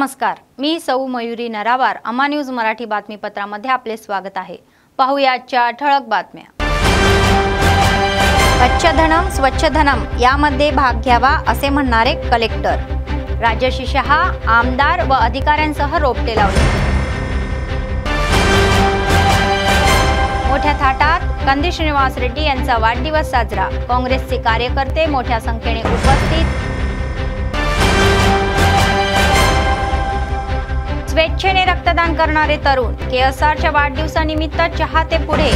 नमस्कार, मी सौ मयुरी नरावार. अमा न्यूज मराठी बातमीपत्रामध्ये आपले स्वागत आहे. पाहूया आजच्या ठळक बातम्या. स्वच्छधनम स्वच्छधनम यामध्ये भाग घ्यावा असे म्हणणारे कलेक्टर. राजर्षी शहा आमदार व अधिकाऱ्यांसह रोपटे लावले. मोठ्या थाटात कंदी श्रीनिवास रेड्डी यांचा वाढदिवस साजरा. काँग्रेसचे कार्यकर्ते मोठ्या संख्येने उपस्थित. स्वेच्छेने रक्तदान करणारे तरुण. केएसआरच्या वाढदिवसानिमित्त चाहते पुढे.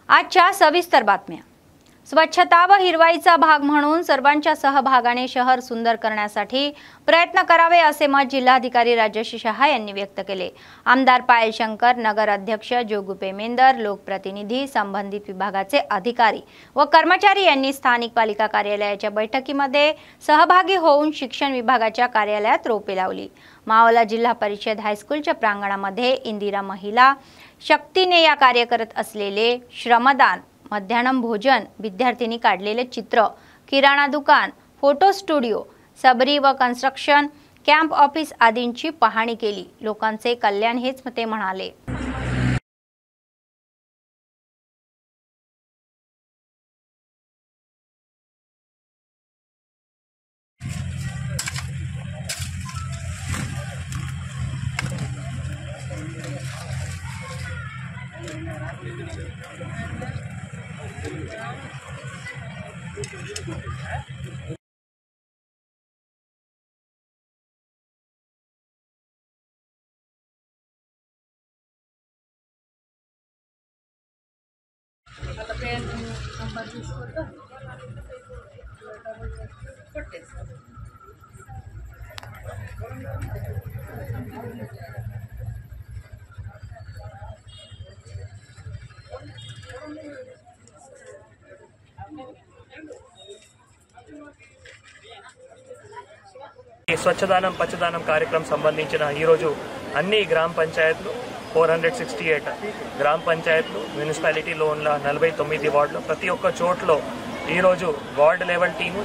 आजच्या सविस्तर बातम्या. स्वच्छता व हिरवाईचा भाग म्हणून सर्वांच्या सहभागाने शहर सुंदर करण्यासाठी प्रयत्न करावे असे मत जिल्हाधिकारी राजर्षी शहा यांनी व्यक्त केले. आमदार पायल शंकर, नगर अध्यक्ष जोगू पेमेंदर, लोकप्रतिनिधी, संबंधित विभागाचे अधिकारी व कर्मचारी यांनी स्थानिक पालिका कार्यालयाच्या बैठकीमध्ये सहभागी होऊन शिक्षण विभागाच्या कार्यालयात रोपे लावली. मावला जिल्हा परिषद हायस्कूलच्या प्रांगणामध्ये इंदिरा महिला शक्तीने या कार्य करत असलेले श्रमदान, मध्यान्ह भोजन, विद्यार्थ्यांनी काढलेले चित्र, किराणा दुकान, फोटो स्टुडिओ, सबरी व कन्स्ट्रक्शन कॅम्प ऑफिस आदींची पाहणी केली. लोकांचे कल्याण हेच ते म्हणाले. స్వచ్ఛదానం పచ్చదానం కార్యక్రమం సంబంధించిన ఈరోజు అన్ని గ్రామ పంచాయతీలు 468 గ్రామ పంచాయతీలు మున్సిపాలిటీలో ఉన్న 49 వార్డులు ప్రతి ఒక్క చోట్లో ఈరోజు ward level team,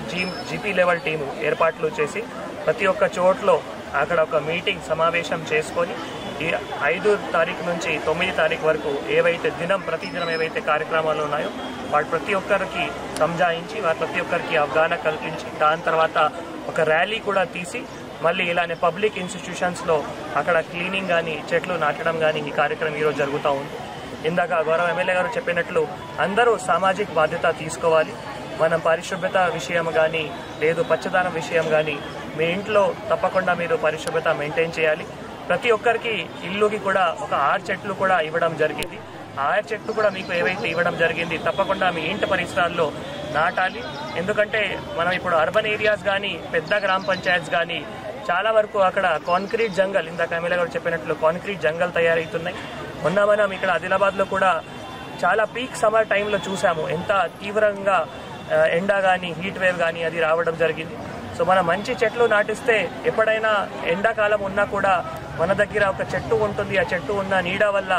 GP level team ఏర్పాట్లు చేసి ప్రతి ఒక్క చోట్లో అక్కడ ఒక మీటింగ్ సమావేశం చేసుకొని ఈ 5 తారీఖు నుంచి 9 తారీఖు వరకు ఏవైతే ప్రతిదినం ఏవైతే కార్యక్రమాలు ఉన్నాయో వాటి ప్రతి ఒక్కరికి సంజాయించి వారి ప్రతి ఒక్కరికి అవగాహన కల్పించి దాని తర్వాత ఒక ర్యాలీ కూడా తీసి మళ్ళీ ఇలానే పబ్లిక్ ఇన్స్టిట్యూషన్స్లో అక్కడ క్లీనింగ్ కానీ చెట్లు నాటడం కానీ ఈ కార్యక్రమం ఈరోజు జరుగుతూ ఉంది. ఇందాక గౌరవ ఎమ్మెల్యే గారు చెప్పినట్లు అందరూ సామాజిక బాధ్యత తీసుకోవాలి. మనం పరిశుభ్రత విషయం కానీ లేదు పచ్చదనం విషయం కానీ మీ ఇంట్లో తప్పకుండా మీరు పరిశుభ్రత మెయింటైన్ చేయాలి. ప్రతి ఒక్కరికి ఇల్లుకి కూడా ఒక 6 చెట్లు కూడా ఇవ్వడం జరిగింది. 6 చెట్లు కూడా మీకు ఏవైతే ఇవ్వడం జరిగింది తప్పకుండా మీ ఇంటి పరిసరాల్లో నాటాలి. ఎందుకంటే మనం ఇప్పుడు అర్బన్ ఏరియాస్ కానీ పెద్ద గ్రామ పంచాయత్స్ కానీ చాలా వరకు అక్కడ కాంక్రీట్ జంగల్, ఇందాక ఎమ్మెల్యే గారు చెప్పినట్లు కాంక్రీట్ జంగల్ తయారవుతున్నాయి. మొన్న మనం ఇక్కడ ఆదిలాబాద్లో కూడా చాలా పీక్ సమ్మర్ టైంలో చూసాము ఎంత తీవ్రంగా ఎండ కానీ హీట్ వేవ్ కానీ అది రావడం జరిగింది. సో మనం మంచి చెట్లు నాటిస్తే ఎప్పుడైనా ఎండాకాలం ఉన్నా కూడా మన దగ్గర ఒక చెట్టు ఉంటుంది. ఆ చెట్టు ఉన్న నీడ వల్ల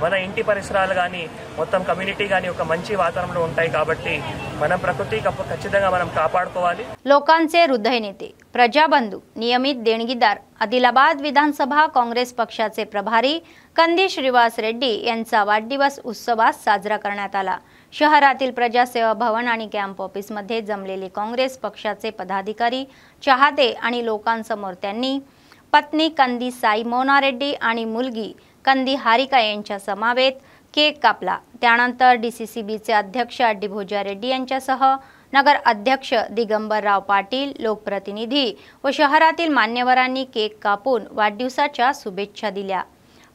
మన ఇంటి పరిసరాలు కానీ మొత్తం కమ్యూనిటీ కానీ ఒక మంచి వాతావరణంలో ఉంటాయి. కాబట్టి మనం प्रकृती ఖచ్చితంగా మనం కాపాడుకోవాలి. लोकांचे हृदय नेते, प्रजाबंधू, नियमित देणगीदार, आदिलाबाद विधानसभा काँग्रेस पक्षाचे प्रभारी कंदी श्रीनिवास रेड्डी यांचा वाढदिवस उत्सवात साजरा करण्यात आला. शहरातील प्रजासेवा भवन आणि कॅम्प ऑफिसमध्ये जमलेले काँग्रेस पक्षाचे पदाधिकारी, चाहते आणि लोकांसमोर त्यांनी पत्नी कंदी साई मोना रेड्डी आणि मुलगी कंदी हारिका यांच्या समवेत केक कापला. त्यानंतर डीसीसीबीचे अध्यक्ष अड्डी भोजा रेड्डी यांच्यासह नगर अध्यक्ष दिगंबरराव पाटील, लोकप्रतिनिधी व शहरातील मान्यवरांनी केक कापून वाढदिवसाच्या शुभेच्छा दिल्या.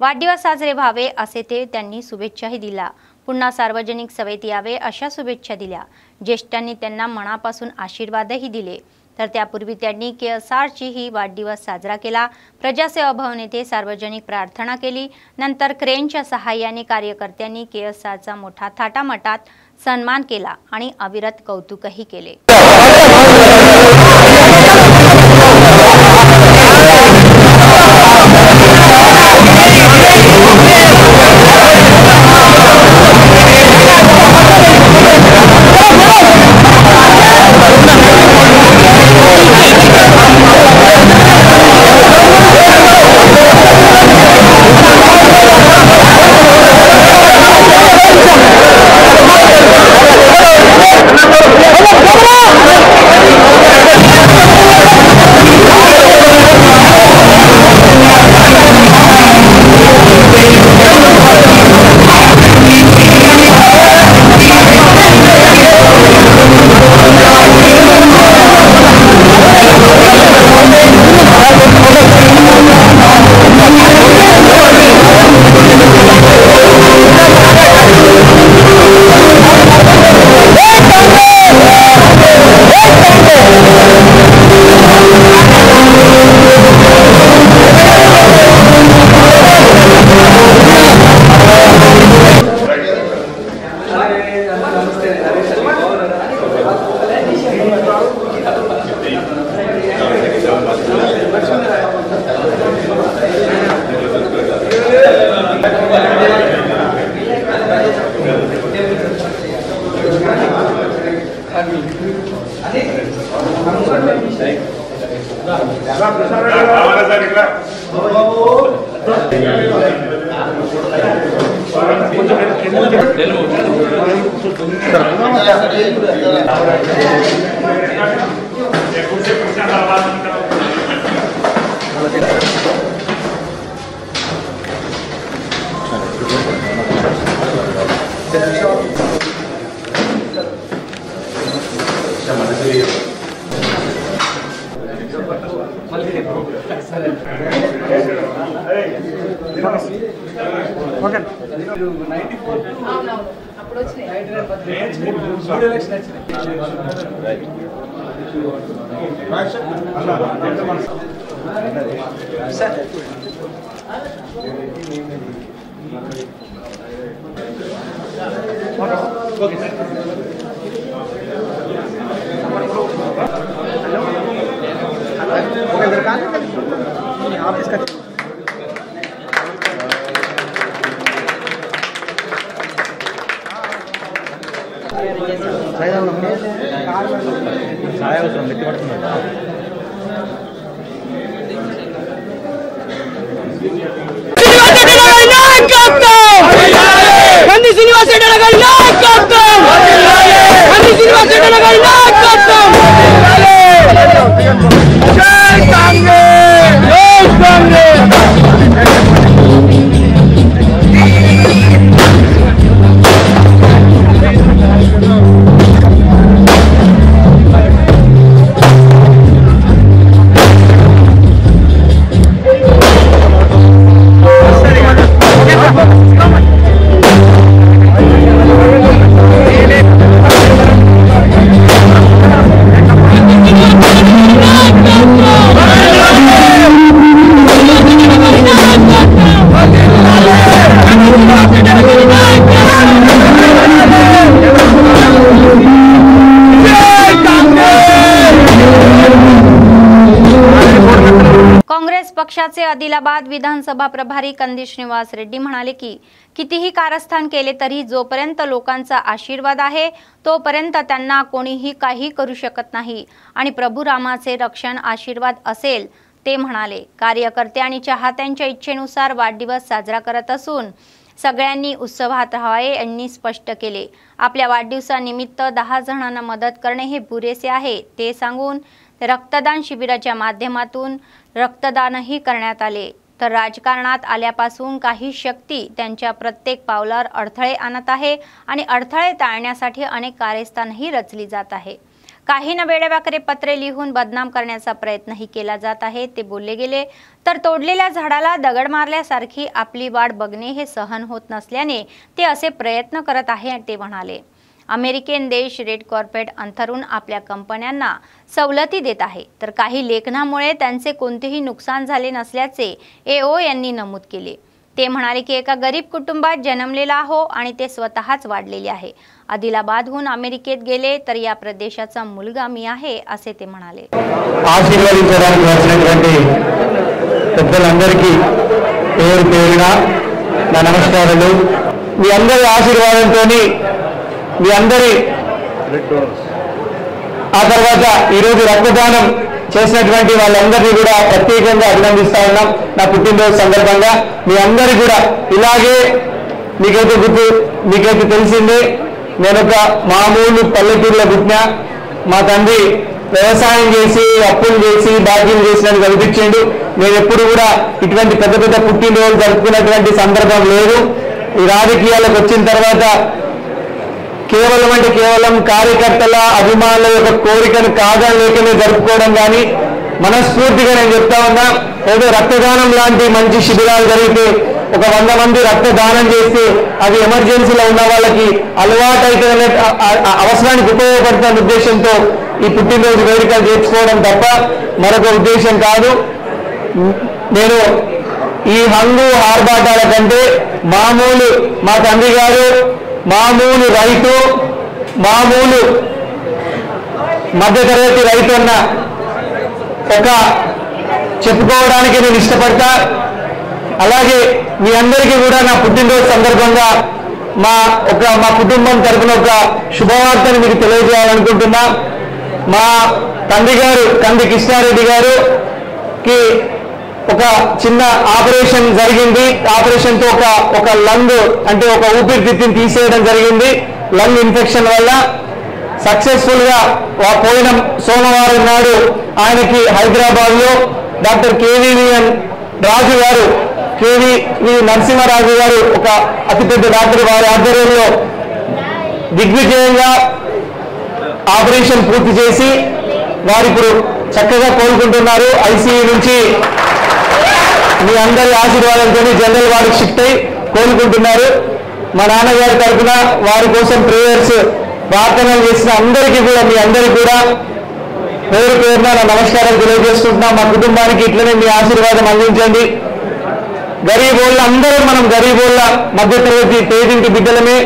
वाढदिवस साजरे व्हावे असे त्यांनी शुभेच्छाही दिल्या. पुन्हा सार्वजनिक सभेत यावे अशा शुभेच्छा दिल्या. ज्येष्ठांनी त्यांना मनापासून आशीर्वादही दिले. तर त्यापूर्वी त्यांनी केएसआरची ही वाढदिवस साजरा केला. प्रजासेवा भवन येथे सार्वजनिक प्रार्थना केली. नंतर क्रेनच्या सहाय्याने कार्यकर्त्यांनी केएसआरचा मोठा थाटामाटात सन्मान केला आणि अविरत कौतुकही केले. काँग्रेस पक्षाचे आदिलाबाद विधानसभा प्रभारी कंदी श्रीनिवास रेड्डी म्हणाले की कितीही कारस्थान केले तरी जोपर्यंत लोकांचा आशीर्वाद आहे तोपर्यंत त्यांना कोणीही काही करू शकत नाही आणि प्रभू रामाचे रक्षण आशीर्वाद असेल ते म्हणाले। कार्यकर्ते आणि चाहत्यांच्या इच्छेनुसार वाढदिवस साजरा करत असून सगळ्यांनी उत्सवात राहावे यांनी स्पष्ट केले। आपल्या वाढदिवसानिमित्त 10 जणांना मदत करणे हे पुरेसे आहे ते सांगून रक्तदान शिबिराच्या माध्यमातून रक्तदानही करण्यात आले। तर राजकारणात आल्यापासून काही शक्ती त्यांच्या प्रत्येक पावलावर अडथळे आणत आहे आणि अडथळे टाळण्यासाठी अनेक कार्यस्थानही रचली जात आहे। काही न वेडेवाकडे पत्रे लिहून बदनाम करण्याचा प्रयत्नही केला जात आहे ते बोलले गेले। तर तोडलेल्या झाडाला दगड मारल्यासारखी आपली वाट बघणे हे सहन होत नसल्याने ते असे प्रयत्न करत आहे ते म्हणाले। अमेरिकन देश रेड कॉर्पेट अंथरून आपल्या कंपन्यांना सवलती देत आहे तर काही लेखनामुळे त्यांचे कोणतेही नुकसान झाले नसल्याचे एओ यांनी नमूद केले। ते म्हणाले की एका गरीब कुटुंबात जन्मलेला आहो आणि ते स्वतःच वाढलेले आहे। आदिलाबादहून अमेरिकेत गेले तर या प्रदेशाचा मुलगा मी आहे असे ते म्हणाले। ఆశీర్వదించడానికి వచ్చినటువంటి పెద్దలందరికీ పేరు పేరున నా నమస్కారాలు। మీ అందరి ఆశీర్వాదంతోని మీ అందరి ఆ తర్వాత ఈరోజు రక్తదానం చేసినటువంటి వాళ్ళందరినీ కూడా ప్రత్యేకంగా అభినందిస్తా ఉన్నాం। నా పుట్టినరోజు సందర్భంగా మీ అందరికీ కూడా ఇలాగే మీకైతే తెలిసిందే నేను ఒక మామూలు పల్లెటూరులో పుట్టిన మా తండ్రి వ్యవసాయం చేసి అప్పులు చేసి బాధ్యతలు చేసినట్టు కనిపించిండు। నేను ఎప్పుడు కూడా ఇటువంటి పెద్ద పెద్ద పుట్టినరోజు జరుపుకున్నటువంటి సందర్భం లేదు। ఈ రాజకీయాలకు వచ్చిన తర్వాత కేవలం కార్యకర్తల అభిమానుల యొక్క కోరికను కాదలేకనే జరుపుకోవడం కానీ మనస్ఫూర్తిగా నేను చెప్తా ఉన్నా ఏదో రక్తదానం లాంటి మంచి శిబిరాలు జరిగితే ఒక 100 మంది రక్తదానం చేస్తే అది ఎమర్జెన్సీలో ఉన్న వాళ్ళకి అలవాటైతే అవసరానికి ఉపయోగపడుతున్న ఉద్దేశంతో ఈ పుట్టినరోజు వేడుకలు చేసుకోవడం తప్ప మరొక ఉద్దేశం కాదు। నేను ఈ హంగు ఆర్భాటాల కంటే మామూలు మా తండ్రి గారు మామూలు రైతు మామూలు మధ్యతరగతి రైతు అన్న ఒక చెప్పుకోవడానికి నేను ఇష్టపడతా। అలాగే మీ అందరికీ కూడా నా పుట్టినరోజు సందర్భంగా మా కుటుంబం తరపున ఒక శుభవార్తను మీకు తెలియజేయాలనుకుంటున్నా। మా తండ్రి గారు కంది కృష్ణారెడ్డి గారికి ఒక చిన్న ఆపరేషన్ జరిగింది. ఆపరేషన్తో ఒక లంగ్ అంటే ఒక ఊపిరితిత్తుని తీసేయడం జరిగింది. లంగ్ ఇన్ఫెక్షన్ వల్ల సక్సెస్ఫుల్గా పోయిన సోమవారం నాడు ఆయనకి హైదరాబాద్లో డాక్టర్ కేవీవీఎన్ రాజు గారు, కేవీ నరసింహరాజు గారు ఒక అతిపెద్ద డాక్టర్ వారి ఆధ్వర్యంలో దిగ్విజయంగా ఆపరేషన్ పూర్తి చేసి వారు ఇప్పుడు చక్కగా కోలుకుంటున్నారు. ఐసీయూ నుంచి మీ అందరి ఆశీర్వాదంతో జనరల్ వార్డుకి షిఫ్ట్ అయి కోలుకుంటున్నారు. మా నాన్నగారి తరఫున వారి కోసం ప్రేయర్స్ ప్రార్థనలు చేసిన అందరికీ కూడా మీ అందరికీ కూడా పేరు పేరున నా నమస్కారం తెలియజేసుకుంటున్నాం. మా కుటుంబానికి ఇట్లనే మీ ఆశీర్వాదం అందించండి. గరీబోళ్ళ అందరం మనం గరీబోళ్ళ మధ్యతరగతి పేదింటి బిడ్డలమే.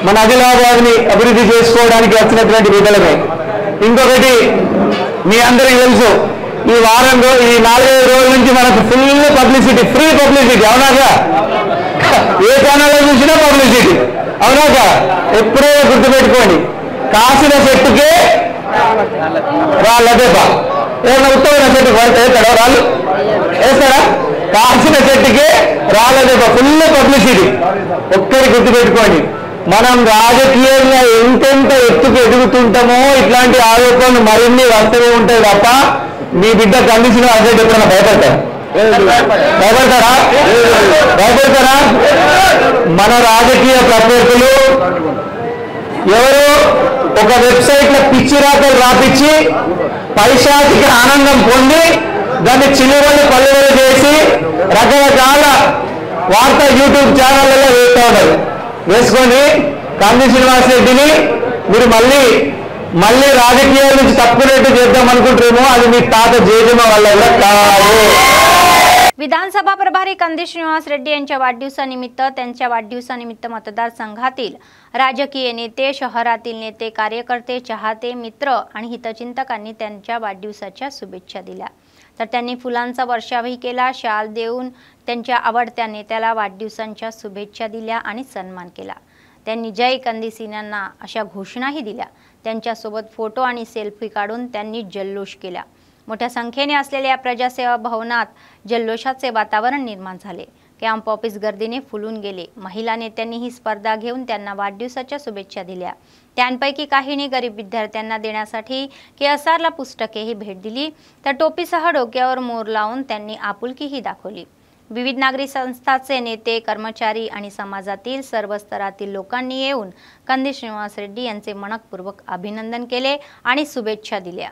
మన ఆదిలాబాద్ని అభివృద్ధి చేసుకోవడానికి వచ్చినటువంటి బిడ్డలమే. ఇంకొకటి మీ అందరికీ తెలుసు, ఈ 4-5 రోజుల నుంచి మనకు ఫుల్ పబ్లిసిటీ, ఫ్రీ పబ్లిసిటీ. అవునాగా? ఏ ఛానల్లో చూసినా పబ్లిసిటీ. అవునాగా? ఎప్పుడో గుర్తుపెట్టుకోండి, కాసిన చెట్టుకే రాళ్ళ దెబ్బ. ఏదైనా ఉత్తమైన చెట్టుకు పడితే వేస్తాడా? రాళ్ళు వేస్తాడా? కాసిన చెట్టుకే రాళ్ళ దెబ్బ, ఫుల్ పబ్లిసిటీ. ఒక్కరి గుర్తుపెట్టుకోండి, మనం రాజకీయంగా ఎంతెంత ఎత్తుకు ఎదుగుతుంటామో ఇట్లాంటి ఆరోపణలు మరిన్ని వస్తూనే ఉంటాయి తప్ప మీ బిడ్డ కండిషన్ అదే ఎప్పుడన్నా భయపడతారా? మన రాజకీయ ప్రత్యర్థులు ఎవరో ఒక వెబ్సైట్ లో పిచ్చి రాతలు రాపించి పైశాచిక ఆనందం పొంది దాన్ని చిల్లువలు పల్లెలు చేసి రకరకాల వార్తా యూట్యూబ్ ఛానళ్లలో వేస్తూ ఉన్నారు. వేసుకొని కంది శ్రీనివాస్ రెడ్డిని మీరు మళ్ళీ రాజకీయాల నుంచి తప్పుకునేట్టు చేద్దాం అనుకుంటారేమో, అది మీ తాత జేజమ్మ వల్ల కూడా కాదు. विधानसभा प्रभारी कंदी श्रीनिवास रेड्डी यांच्या वाढदिवसानिमित्त त्यांच्या वाढदिवसानिमित्त मतदारसंघातील राजकीय नेते, शहरातील नेते, कार्यकर्ते, चाहते, मित्र आणि हितचिंतकांनी त्यांच्या वाढदिवसाच्या शुभेच्छा दिल्या. तर त्यांनी फुलांचा वर्षावही केला, शाल देऊन त्यांच्या आवडत्या नेत्याला वाढदिवसांच्या शुभेच्छा दिल्या आणि सन्मान केला. त्यांनी जय कंदी सिन्हांना अशा घोषणाही दिल्या. त्यांच्यासोबत फोटो आणि सेल्फी काढून त्यांनी जल्लोष केला. मोठ्या संख्येने असलेल्या प्रजासेवा भवनात जल्लोषाचे वातावरण निर्माण झाले. कॅम्प ऑफिस गर्दीने फुलून गेले. महिला नेत्यांनी ही स्पर्धा घेऊन त्यांना वाढदिवसाच्या शुभेच्छा दिल्या. त्यांपैकी काहींनी गरीब विद्यार्थ्यांना देण्यासाठी केएसआरला पुस्तकेही भेट दिली. तर टोपीसह डोक्यावर मोर लावून त्यांनी आपुलकीही दाखवली. विविध नागरी संस्थांचे नेते, कर्मचारी आणि समाजातील सर्व स्तरातील लोकांनी येऊन कंदी श्रीनिवास रेड्डी यांचे मनपूर्वक अभिनंदन केले आणि शुभेच्छा दिल्या.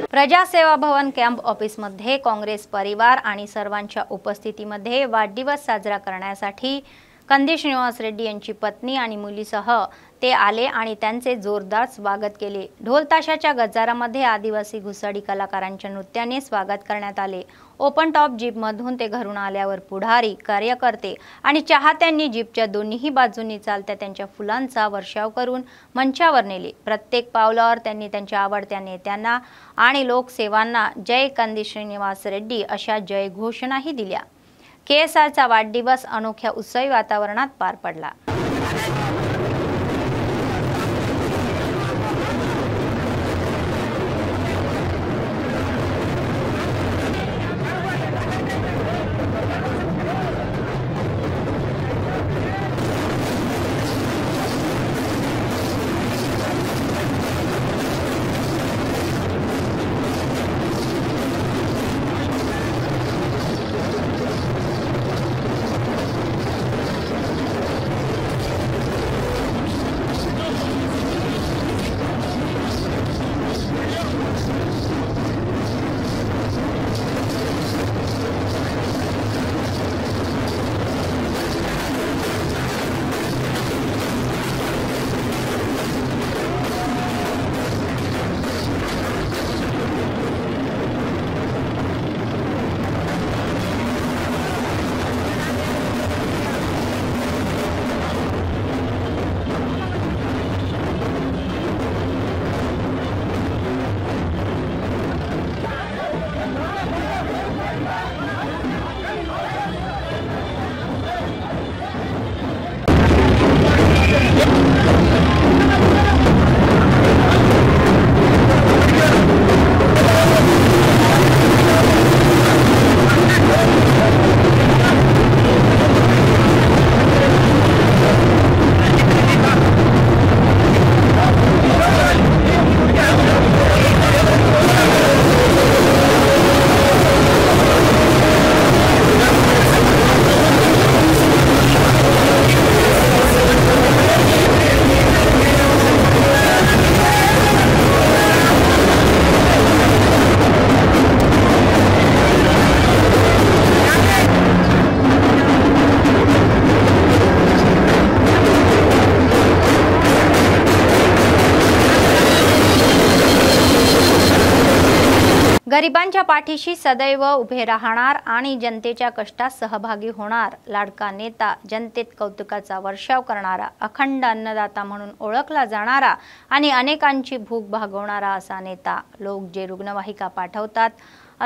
प्रजासेवा भवन कॅम्प ऑफिसमध्ये काँग्रेस परिवार आणि सर्वांच्या उपस्थितीमध्ये वाढदिवस साजरा करण्यासाठी कंदी श्रीनिवास रेड्डी यांची पत्नी आणि मुलीसह ते आले आणि त्यांचे जोरदार स्वागत केले। ढोल ताशाच्या गजरामध्ये आदिवासी घुसडी कलाकारांच्या नृत्याने स्वागत करण्यात आले। ओपन टॉप जीपमधून ते घरून आल्यावर पुढारी, कार्यकर्ते आणि चाहत्यांनी जीपच्या दोन्ही बाजूंनी चालत्या त्यांच्या फुलांचा वर्षाव करून मंचावर नेले। प्रत्येक पावलावर त्यांनी त्यांच्या आवडत्या नेत्यांना आणि लोकसेवांना जय कंदी श्रीनिवास रेड्डी अशा जय घोषणाही दिल्या। KSRचा वाढदिवस अनोख्या उत्सवी वातावरणात पार पडला। गरिबांच्या पाठीशी सदैव उभे राहणार आणि जनतेच्या कष्टात सहभागी होणार, लाडका नेता, जनतेत कौतुकाचा वर्षाव करणारा, अखंड अन्नदाता म्हणून ओळखला जाणारा आणि अनेकांची भूक भागवणारा असा नेता। लोक जे रुग्णवाहिका पाठवतात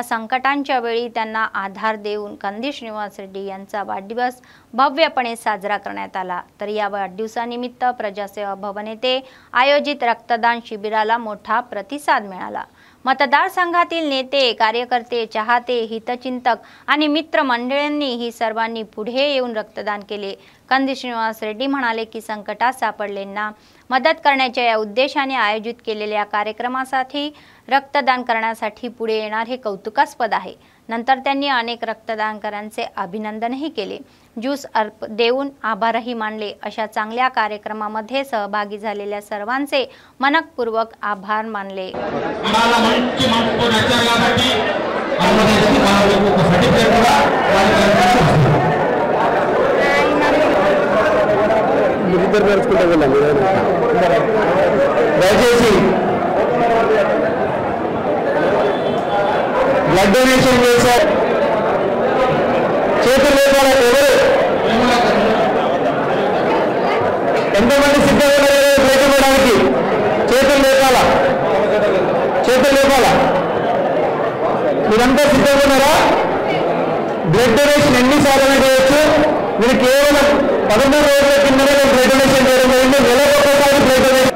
संकटांच्या वेळी त्यांना आधार देऊन कंदी श्रीनिवास रेड्डी यांचा वाढदिवस भव्यपणे साजरा करण्यात आला। तर या वाढदिवसानिमित्त प्रजासेवा भवन येथे आयोजित रक्तदान शिबिराला मोठा प्रतिसाद मिळाला। मतदारसंघातील नेते, कार्यकर्ते, चाहते, हितचिंतक आणि मित्रमंडळींनी ही सर्वांनी पुढे येऊन रक्तदान केले। कंदी श्रीनिवास रेड्डी म्हणाले की संकटात सापडलेल्यांना मदत करण्याच्या या उद्देशाने आयोजित केलेल्या कार्यक्रमासाठी रक्तदान करण्यासाठी पुढे येणार हे कौतुकास्पद आहे। नंतर त्यांनी अनेक रक्तदानकरांचे अभिनंदनही केले, ज्यूस देऊन आभारही मानले। अशा चांगल्या कार्यक्रमामध्ये सहभागी झालेल्या सर्वांचे मनपूर्वक आभार मानले। బ్లడ్ డొనేషన్ చేశారు, చేతులు లేపాలి, ఎవరు ఎంతమంది సిద్ధంగా బ్లడ్ ఇవ్వడానికి? చేతులు లేపాలా, చేతులు లేపాలా? మీ మీరంతా సిద్ధంగా ఉన్నారా? బ్లడ్ డొనేషన్ ఎన్నిసార్లు చేయొచ్చు. మీరు కేవలం 13 రోజుల కిందనే బ్లడ్ డొనేషన్ చేయడం జరిగింది. నెలకు ఒకసారి బ్లడ్ డొనేషన్.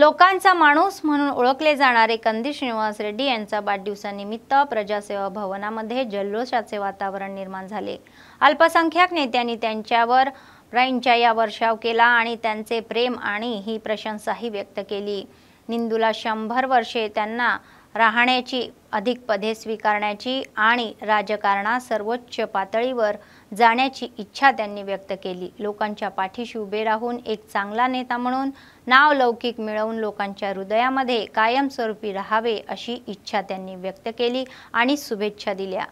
लोकांचा माणूस म्हणून ओळखले जाणारे कंदी श्रीनिवास रेड्डी यांचा वाढदिवसानिमित्त प्रजासेवा भवनामध्ये जल्लोषाचे वातावरण निर्माण झाले. अल्पसंख्याक नेत्यांनी त्यांच्यावर प्रांजया वर्षाव केला आणि त्यांचे प्रेम आणि ही प्रशंसाही व्यक्त केली. निंदूला 100 वर्षे त्यांना राहण्याची, अधिक पदे स्वीकारण्याची आणि राजकारणात सर्वोच्च पातळीवर जाण्याची इच्छा त्यांनी व्यक्त केली. लोकांच्या पाठीशी उभे राहून एक चांगला नेता म्हणून नाव लौकिक मिळवून लोकांच्या हृदयामध्ये कायमस्वरूपी राहावे अशी इच्छा त्यांनी व्यक्त केली आणि शुभेच्छा दिल्या.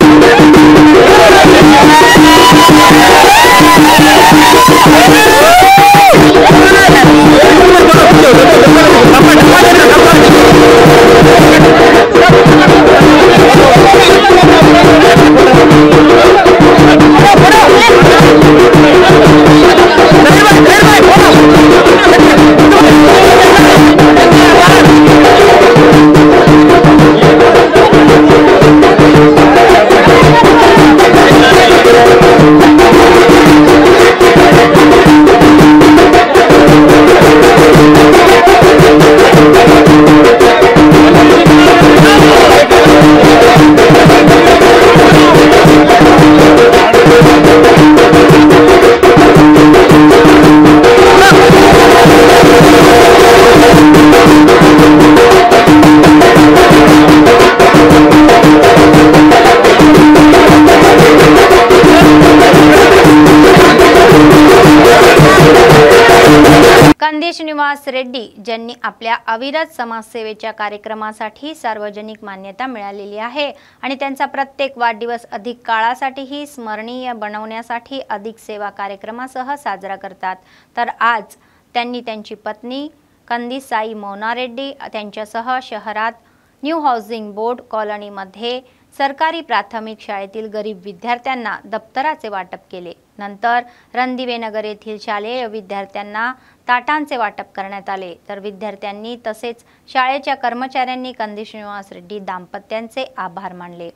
कंदी श्रीनिवास रेड्डी ज्यांनी आपल्या अविरत समाजसेवेच्या कार्यक्रमासाठी सार्वजनिक मान्यता मिळालेली आहे आणि त्यांचा प्रत्येक वाढदिवस अधिक काळासाठीही स्मरणीय बनवण्यासाठी अधिक सेवा कार्यक्रमासह साजरा करतात. तर आज त्यांनी त्यांची पत्नी कंदी साई मोना रेड्डी त्यांच्यासह शहरात न्यू हाऊसिंग बोर्ड कॉलनीमध्ये सरकारी प्राथमिक शाळेतील गरीब विद्यार्थ्यांना दप्तराचे वाटप केले. नंतर रणदिवेनगर येथील शालेय विद्यार्थ्यांना ताटांचे वाटप करण्यात आले. तर विद्यार्थ्यांनी तसेच शाळेच्या कर्मचाऱ्यांनी कंदी श्रीनिवास रेड्डी दाम्पत्यांचे आभार मानले,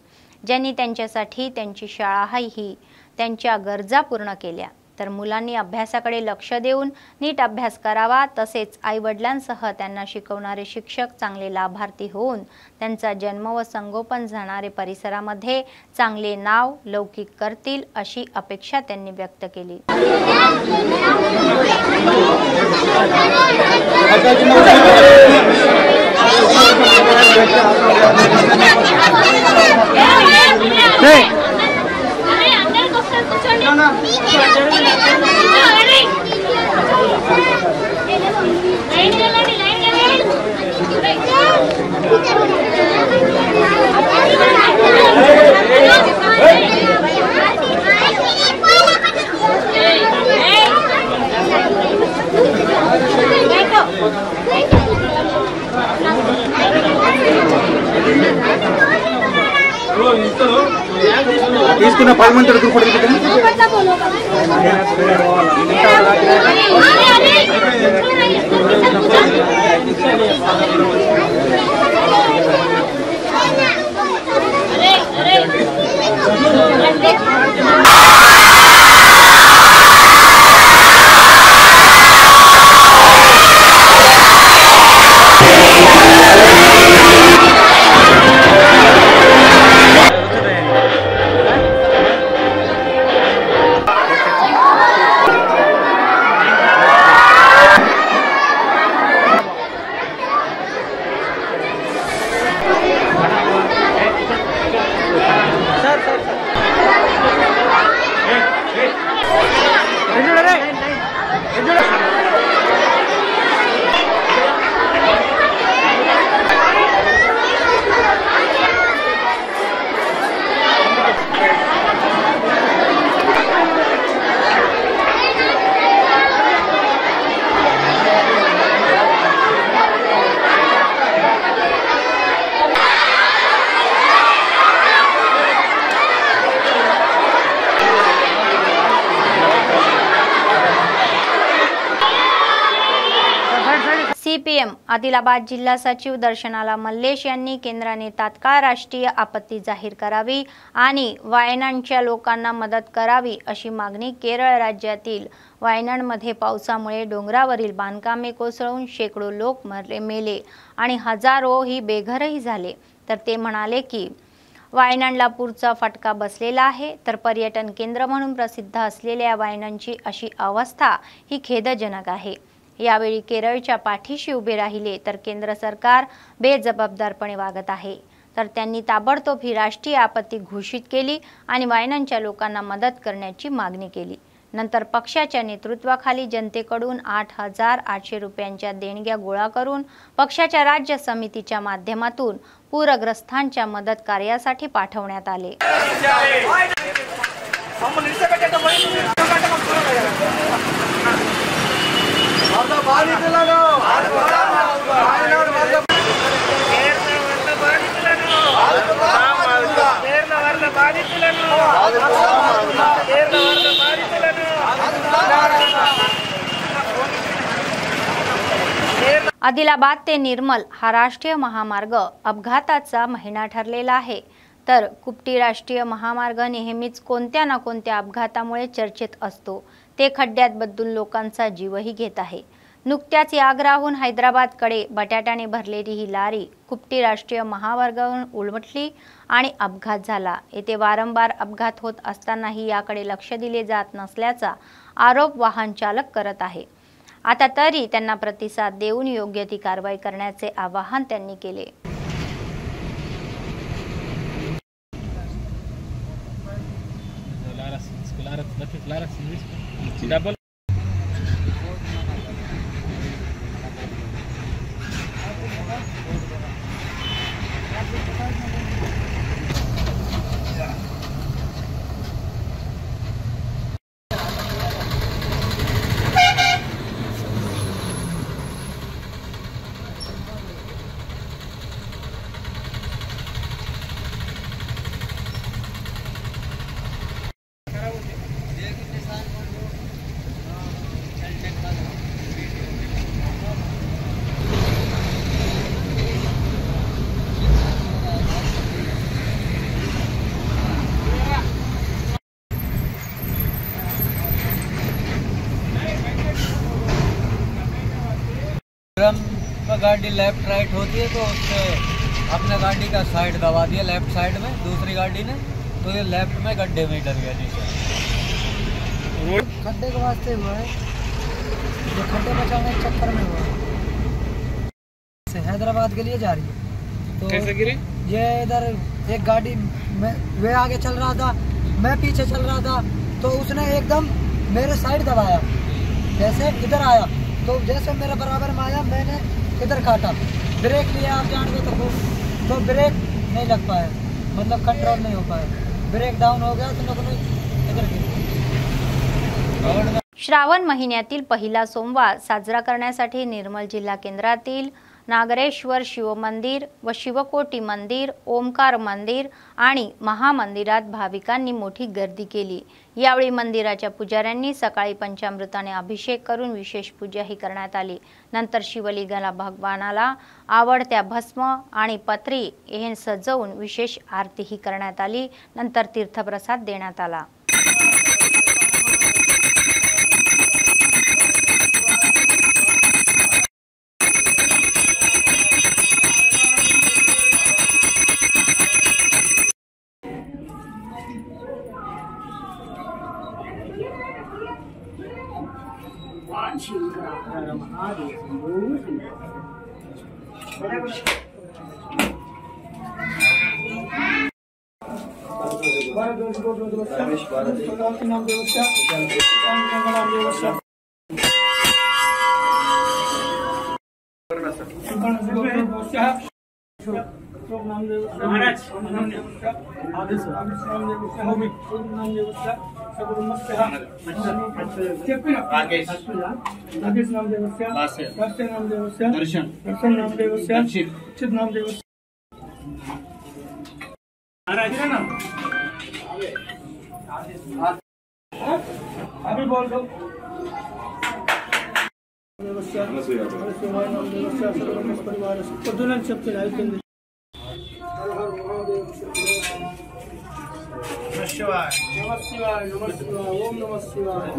ज्यांनी त्यांच्यासाठी त्यांची शाळाही त्यांच्या गरजा पूर्ण केल्या. तर मुलांनी अभ्यासाकडे लक्ष देऊन नीट अभ्यास करावा, तसेच आईवडिलांसह त्यांना शिकवणारे शिक्षक चांगले लाभार्थी होऊन त्यांचा जन्म व संगोपन जाणारे परिसरामध्ये चांगले नाव लौकिक करतील अशी अपेक्षा त्यांनी व्यक्त केली. తీసుకున్న 10 మంది రూపాయలు आदिलाबाद जिल्हा सचिव दर्शनाला मल्लेश यांनी केंद्राने तात्काळ राष्ट्रीय आपत्ती जाहीर करावी आणि वायनाडच्या लोकांना मदत करावी अशी मागणी केरळ राज्यातील वायनाडमध्ये पावसामुळे डोंगरावरील बांधकामे कोसळून शेकडो लोक मेले आणि हजारो ही बेघरही झाले। तर ते म्हणाले की वायनाडला पूरचा फटका बसलेला आहे, तर पर्यटन केंद्र म्हणून प्रसिद्ध असलेल्या वायनाडची अशी अवस्था ही खेदजनक आहे। यावेळी केरळच्या पाठीशी उभे राहिले तर केंद्र सरकार बेजबाबदारपणे वागत आहे। तर त्यांनी ताबडतोब ही राष्ट्रीय आपत्ती घोषित केली आणि वायनाडच्या लोकांना मदत करण्याची मागणी केली। नंतर पक्षाच्या नेतृत्वाखाली जनतेकडून 8,800 रुपयांच्या देणग्या गोळा करून पक्षाच्या राज्य समितीच्या माध्यमातून पूरग्रस्तांच्या मदत कार्यासाठी पाठवण्यात आले। आदिलाबाद ते निर्मल हा राष्ट्रीय महामार्ग अपघाताचा महिना ठरलेला आहे। तर कुपटी राष्ट्रीय महामार्ग नेहमीच कोणत्या ना कोणत्या अपघातामुळे चर्चेत असतो। ते खड्ड्यात बदलून लोकांचा जीवही घेत आहे। नुकत्याच आग्राहून हैदराबादकडे बटाट्याने भरलेली ही लारी कुपटी राष्ट्रीय महामार्गावरून उलटली आणि अपघात झाला। येथे वारंवार अपघात होत असतानाही याकडे लक्ष दिले जात नसल्याचा आरोप वाहन चालक करत आहे। आता तरी त्यांना प्रतिसाद देऊन योग्य ती कारवाई करण्याचे आवाहन त्यांनी केले। गाड़ी लेफ्ट राइट होती है तो उससे अपने गाड़ी का साइड दबा दिया लेफ्ट साइड में, दूसरी गाड़ी ने तो ये लेफ्ट में गड्ढे में डर गया नीचे। खड्डे के वास्ते हुआ है, ये खड्डे बचाने के चक्कर में हुआ है। हैदराबाद के लिए जा रही है तो कैसे गिरी? ये इधर एक गाड़ी में वे आगे चल रहा था, मैं पीछे चल रहा था, तो उसने एकदम मेरे साइड दबाया, जैसे इधर आया तो जैसे मेरे बराबर में आया मैंने इधर काटा, ब्रेक लिया आप जानते तो ब्रेक नहीं लग पाया, मतलब कंट्रोल नहीं हो पाया, ब्रेक डाउन हो गया तो इधर गिर। श्रावण महिन्यातील पहिला सोमवार साजरा करण्यासाठी निर्मल जिल्हा केंद्रातील नागरेश्वर शिव मंदिर व शिवकोटी मंदिर, ओमकार मंदिर आणि महामंदिरात भाविकांनी मोठी गर्दी केली। यावेळी मंदिराच्या पुजाऱ्यांनी सकाळी पंचामृताने अभिषेक करून विशेष पूजाही करण्यात आली। नंतर शिवलिंगाला भगवानाला आवडत्या भस्म आणि पत्री हे सजवून विशेष आरतीही करण्यात आली। नंतर तीर्थप्रसाद देण्यात आला। अभी बोल दो। పొద్దున చెప్తుంది అవుతుంది. ఓం నమ శివాయ.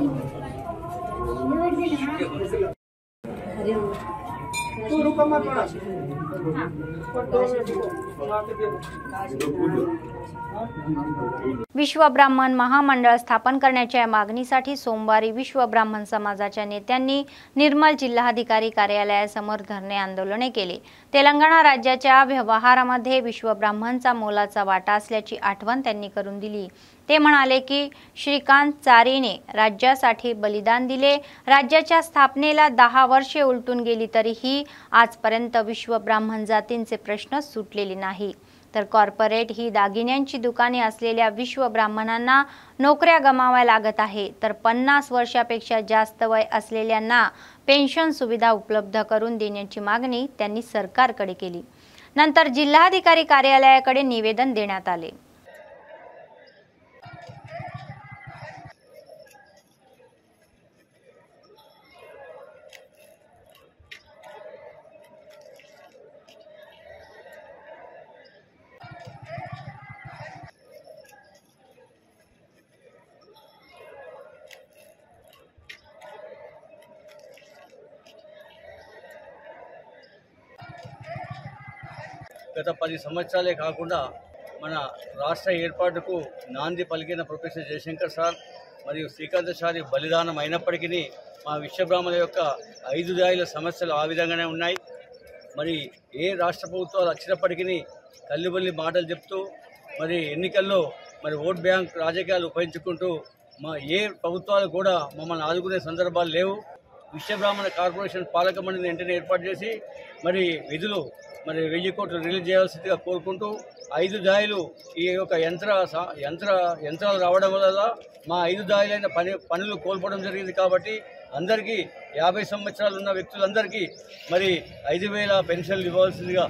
विश्व ब्राह्मण महामंडळ स्थापन करण्याच्या मागणीसाठी सोमवारी विश्व ब्राह्मण समाजाच्या नेत्यांनी निर्मल जिल्हाधिकारी कार्यालयासमोर धरणे आंदोलने केले. तेलंगणा राज्याच्या व्यवहारामध्ये विश्व ब्राह्मणचा मोलाचा वाटा असल्याची आठवण त्यांनी करून दिली. ते म्हणाले की श्रीकांत चारीने राज्यासाठी बलिदान दिले. राज्याच्या स्थापनेला 10 वर्षे उलटून गेली तरीही आजपर्यंत विश्व ब्राह्मण जातींचे प्रश्न सुटलेले नाही. तर कॉर्पोरेट ही दागिन्यांची दुकाने असलेल्या विश्व ब्राह्मणांना नोकऱ्या गमाव्या लागत आहे. तर 50 वर्षापेक्षा जास्त वय असलेल्यांना पेन्शन सुविधा उपलब्ध करून देण्याची मागणी त्यांनी सरकारकडे केली. नंतर जिल्हाधिकारी कार्यालयाकडे निवेदन देण्यात आले. గత 10 సంవత్సరాలే కాకుండా మన రాష్ట్ర ఏర్పాటుకు నాంది పలికిన ప్రొఫెసర్ జయశంకర్ సార్ మరియు శ్రీకాంతచారి బలిదానం అయినప్పటికీ మా విశ్వబ్రాహ్మణుల యొక్క 5 దాయిల సమస్యలు ఆ విధంగానే ఉన్నాయి. మరి ఏ రాష్ట్ర ప్రభుత్వాలు వచ్చినప్పటికీ తల్లిబల్లి మాటలు చెప్తూ మరి ఎన్నికల్లో మరి ఓట్ బ్యాంక్ రాజకీయాలు ఉపయోగించుకుంటూ మా ఏ ప్రభుత్వాలు కూడా మమ్మల్ని ఆదుకునే సందర్భాలు లేవు. విశ్వబ్రాహ్మణ కార్పొరేషన్ పాలక మండలిని వెంటనే ఏర్పాటు చేసి మరి విధులు మరి 1000 కోట్లు రిలీజ్ చేయాల్సిందిగా కోరుకుంటూ 5 దాయిలు ఈ యొక్క యంత్రాలు రావడం వల్ల మా 5 దాయిలైన పనులు కోల్పోవడం జరిగింది. కాబట్టి అందరికీ 50 సంవత్సరాలు ఉన్న వ్యక్తులందరికీ మరి 5,000 పెన్షన్లు ఇవ్వాల్సిందిగా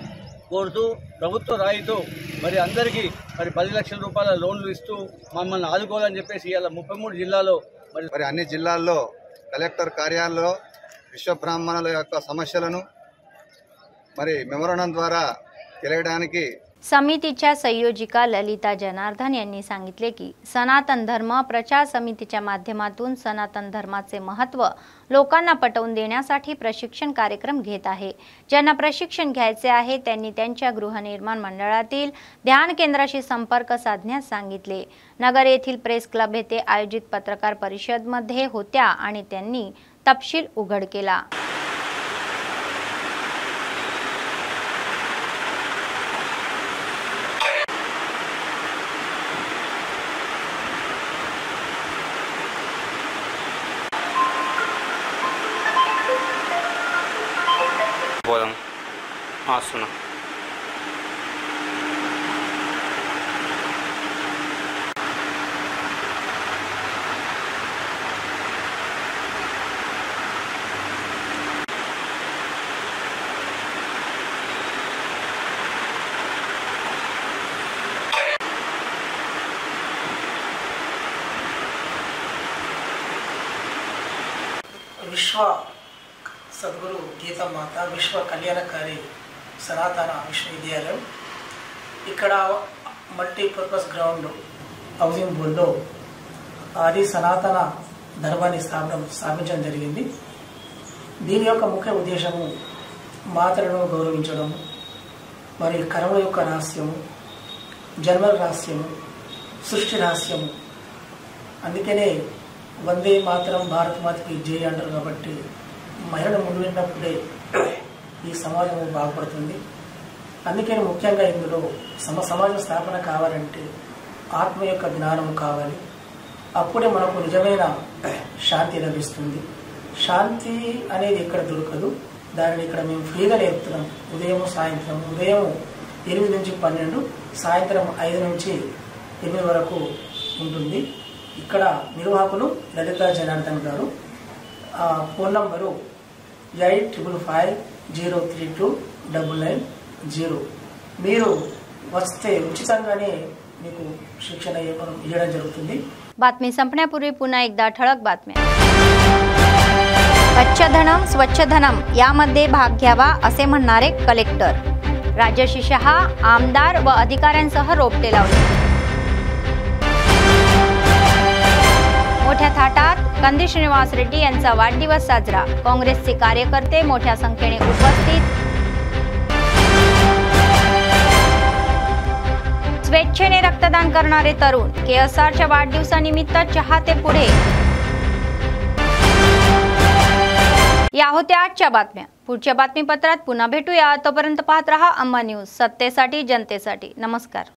కోరుతూ ప్రభుత్వ రాయితో మరి అందరికీ మరి 10 లక్షల రూపాయల లోన్లు ఇస్తూ మమ్మల్ని ఆదుకోవాలని చెప్పేసి ఇవాళ 33 జిల్లాలో మరి అన్ని జిల్లాల్లో కలెక్టర్ కార్యాలయంలో విశ్వబ్రాహ్మణుల యొక్క సమస్యలను మరి మెమोरंडम द्वारा केलेడానికి समितीच्या संयोजिका ललिता जनार्दन यांनी सांगितले की सनातन धर्म प्रचार समितीच्या माध्यमातून सनातन धर्माचे महत्त्व लोकांना पटवून देण्यासाठी प्रशिक्षण कार्यक्रम घेत आहे. ज्यांना प्रशिक्षण घ्यायचे आहे त्यांनी त्यांच्या गृहनिर्माण मंडळातील ध्यान केंद्राशी संपर्क साधण्यास सांगितले. नगर येथील प्रेस क्लब येथे आयोजित पत्रकार परिषदेमध्ये होत्या आणि त्यांनी तपशील उघड केला. सुना विश्व सद्गुरु गीता माता विश्व कल्याणकारी సనాతన విశ్వవిద్యాలయం ఇక్కడ మల్టీపర్పస్ గ్రౌండ్ హౌసింగ్ బోర్డులో ఆది సనాతన ధర్మాన్ని స్థాపించడం జరిగింది. దీని యొక్క ముఖ్య ఉద్దేశము మాతలను గౌరవించడం, మరి కర్మల యొక్క రహస్యము, జన్మల రహస్యము, సృష్టి రహస్యము. అందుకనే వందే మాతరం భారత్ మాతకి జై అంటారు. కాబట్టి మహిళలు ముందు వెళ్ళినప్పుడే ఈ సమాజం బాగుపడుతుంది. అందుకని ముఖ్యంగా ఇందులో సమాజ స్థాపన కావాలంటే ఆత్మ యొక్క జ్ఞానం కావాలి. అప్పుడే మనకు నిజమైన శాంతి లభిస్తుంది. శాంతి అనేది ఇక్కడ దొరకదు. దానిని ఇక్కడ మేము ఫ్రీగా నేర్పుతున్నాం. ఉదయం సాయంత్రం, ఉదయం 8 నుంచి 12, సాయంత్రం 5 నుంచి 8 వరకు ఉంటుంది. ఇక్కడ నిర్వాహకులు లలితా జనార్దన్ గారు. Phone number 8555032990. మీరు వస్తే ఉచితంగానే మీకు शिक्षण इవ్వడం జరుగుతుంది. बातमी संपण्यापूर्वी पुन्हा एकदा ठळक बातम्या. स्वच्छधनम स्वच्छधनम यामध्ये भाग घ्यावा असे म्हणणारे कलेक्टर. राजर्षी शहा आमदार व अधिकाऱ्यांसह रोपटे लावले. मोठ्या थाटात कंदी श्रीनिवास रेड्डी यांचा वाढदिवस साजरा. काँग्रेसचे कार्यकर्ते मोठ्या संख्येने उपस्थित. स्वेच्छेने रक्तदान करणारे तरुण. KSRच्या वाढदिवसानिमित्त चाहते पुढे. या होत्या आजच्या बातम्या. पुढच्या बातमीपत्रात पुन्हा भेटूया. तोपर्यंत पाहत रहा अंबा न्यूज, सत्तेसाठी जनतेसाठी. नमस्कार.